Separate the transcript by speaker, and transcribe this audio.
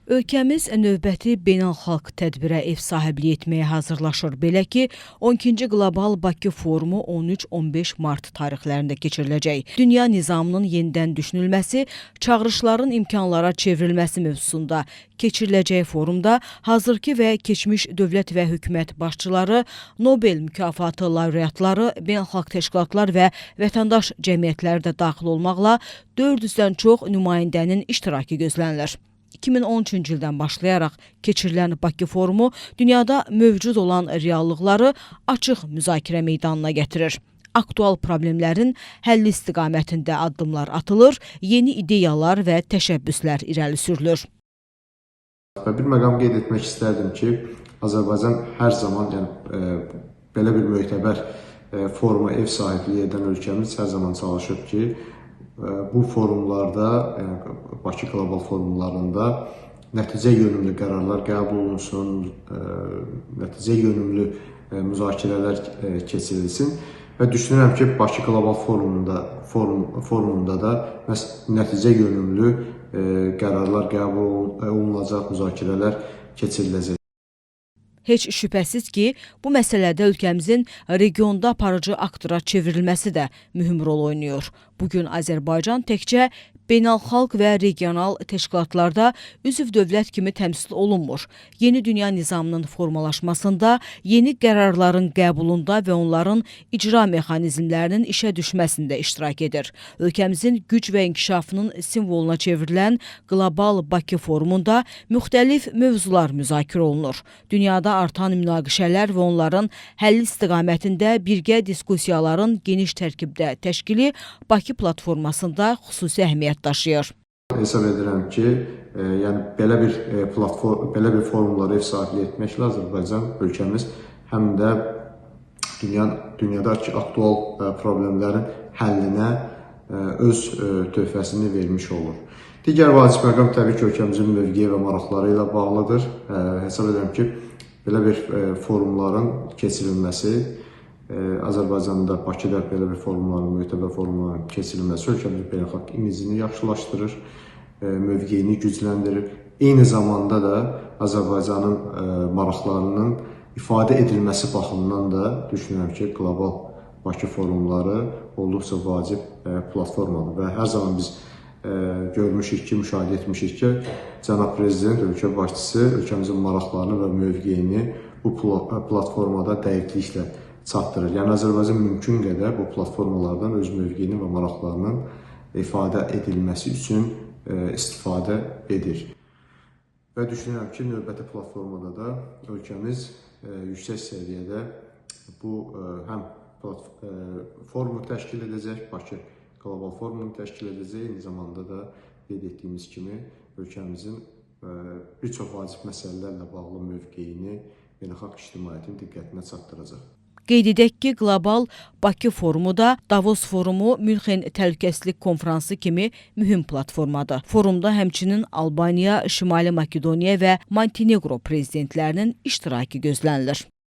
Speaker 1: Ölkəmiz növbəti beynəlxalq tədbirə ev sahibliyi etməyə hazırlaşır. Belə ki, 12-ci Qlobal Bakı Forumu 13-15 mart tarixlərində keçiriləcək. Dünya nizamının yenidən düşünülməsi, çağırışların imkanlara çevrilməsi mövzusunda keçiriləcək forumda hazırki və keçmiş dövlət və hökumət başçıları, Nobel mükafatı laureatları, beynəlxalq təşkilatlar və vətəndaş cəmiyyətləri də daxil olmaqla 400-dən çox nümayəndənin iştirakı gözlənilir. 2013-cü ildən başlayaraq keçirilən Bakı Forumu dünyada mövcud olan reallıqları açıq müzakirə meydanına gətirir. Aktual problemlərin həlli istiqamətində addımlar atılır, yeni ideyalar və təşəbbüslər irəli sürülür.
Speaker 2: Bir məqam qeyd etmək istərdim ki, Azərbaycan hər zaman belə bir möhtəbər foruma ev sahibliyi edən ölkəmiz hər zaman çalışıb ki, bu forumlarda, Bakı Qlobal forumlarında nəticə yönümlü qərarlar qəbul olunsun, nəticə yönümlü müzakirələr keçirilsin və düşünürəm ki, Bakı Qlobal forumunda da nəticə yönümlü qərarlar qəbul olunacaq, müzakirələr keçiriləcək.
Speaker 1: Heç şübhəsiz ki, bu məsələdə ölkəmizin regionda aparıcı aktora çevrilməsi də mühüm rol oynayır. Bugün Azərbaycan təkcə beynəlxalq və regional təşkilatlarda üzv dövlət kimi təmsil olunmur. Yeni dünya nizamının formalaşmasında, yeni qərarların qəbulunda və onların icra mexanizmlərinin işə düşməsində iştirak edir. Ölkəmizin güc və inkişafının simvoluna çevrilən Qlobal Bakı Forumunda müxtəlif mövzular müzakirə olunur. Dünyada artan münaqişələr və onların həlli istiqamətində birgə diskussiyaların geniş tərkibdə təşkili Bakı platformasında xüsusi əhəmiyyət daşıyır.
Speaker 2: Hesab edirəm ki, belə bir forumlara ev sahibliyi etməklə Azərbaycan ölkəmiz həm də dünyadakı aktual problemlərin həllinə öz töhfəsini vermiş olur. Digər vacib məqam təbii ki, ölkəmizin mövqeyi və maraqları ilə bağlıdır. Hesab edirəm ki, belə bir forumların keçirilməsi, Azərbaycanda, Bakıda belə bir forumların, möhtəbər forumların keçirilməsi ölkəmizin beynəlxalq imicini yaxşılaşdırır, mövqeyini gücləndirir. Eyni zamanda da Azərbaycanın maraqlarının ifadə edilməsi baxımından da düşünürəm ki, Qlobal Bakı forumları olduqca vacib platformadır və hər zaman biz görmüşük ki, müşahidə etmişik ki, Cənab Prezident, ölkə başçısı ölkəmizin maraqlarını və mövqeyini bu platformada dəqiqliklə çatdırır. Yəni, Azərbaycan mümkün qədər bu platformalardan öz mövqeyini və maraqlarının ifadə edilməsi üçün istifadə edir. Və düşünürəm ki, növbəti platformada da ölkəmiz yüksək səviyyədə bu həm forumu təşkil edəcək, Bakı Qlobal Forumunu təşkil edəcək, eyni zamanda da qeyd etdiyimiz kimi ölkəmizin bir çox vacib məsələlərlə bağlı mövqeyini beynəlxalq ictimaiyyətin diqqətinə çatdıracaq.
Speaker 1: Qeyd edək ki, Qlobal Bakı Forumu da Davos Forumu, Münxen Təhlükəsizlik Konfransı kimi mühüm platformadır. Forumda həmçinin Albaniya, Şimali Makedoniya və Montenegro prezidentlərinin iştirakı gözlənilir.